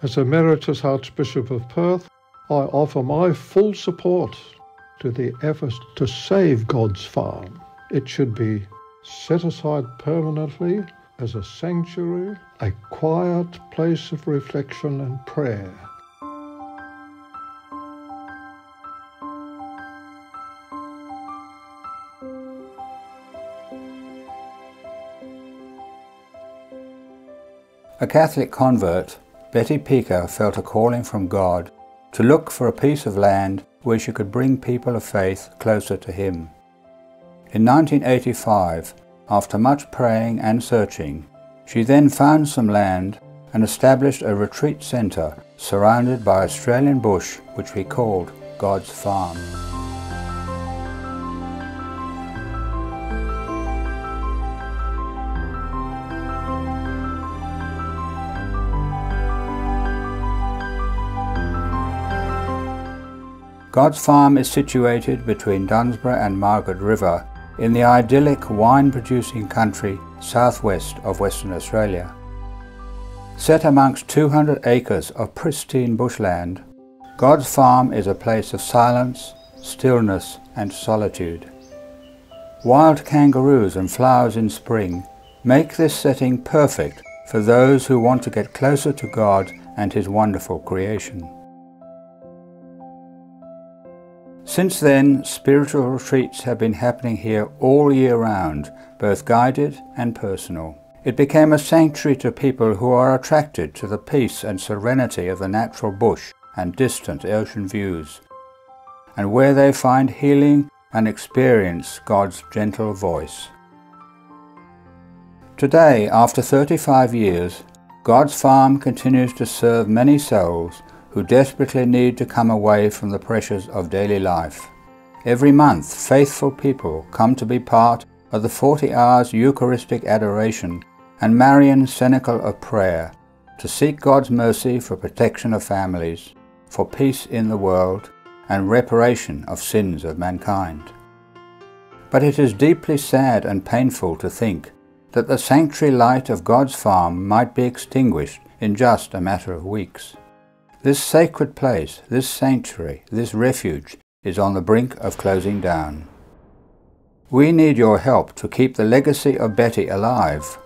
As Emeritus Archbishop of Perth, I offer my full support to the efforts to save God's Farm. It should be set aside permanently as a sanctuary, a quiet place of reflection and prayer. A Catholic convert, Betty Peaker felt a calling from God to look for a piece of land where she could bring people of faith closer to Him. In 1985, after much praying and searching, she then found some land and established a retreat centre surrounded by Australian bush which we called God's Farm. God's Farm is situated between Dunsborough and Margaret River in the idyllic wine-producing country southwest of Western Australia. Set amongst 200 acres of pristine bushland, God's Farm is a place of silence, stillness and solitude. Wild kangaroos and flowers in spring make this setting perfect for those who want to get closer to God and His wonderful creation. Since then, spiritual retreats have been happening here all year round, both guided and personal. It became a sanctuary to people who are attracted to the peace and serenity of the natural bush and distant ocean views, and where they find healing and experience God's gentle voice. Today, after 35 years, God's Farm continues to serve many souls who desperately need to come away from the pressures of daily life. Every month, faithful people come to be part of the 40 hours Eucharistic adoration and Marian Cenacle of prayer to seek God's mercy for protection of families, for peace in the world, and reparation of sins of mankind. But it is deeply sad and painful to think that the sanctuary light of God's Farm might be extinguished in just a matter of weeks. This sacred place, this sanctuary, this refuge is on the brink of closing down. We need your help to keep the legacy of Betty alive.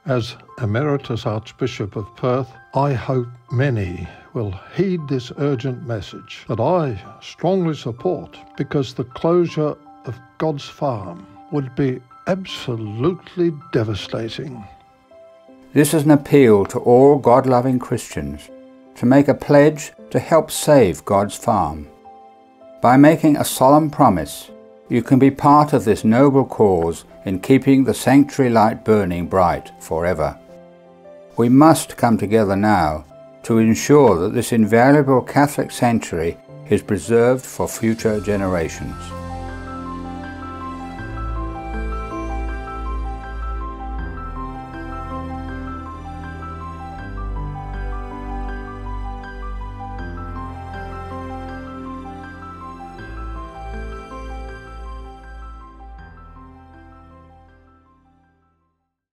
As Emeritus Archbishop of Perth, I hope many will heed this urgent message that I strongly support, because the closure of God's Farm would be absolutely devastating. This is an appeal to all God-loving Christians to make a pledge to help save God's Farm. By making a solemn promise, you can be part of this noble cause in keeping the sanctuary light burning bright forever. We must come together now to ensure that this invaluable Catholic sanctuary is preserved for future generations.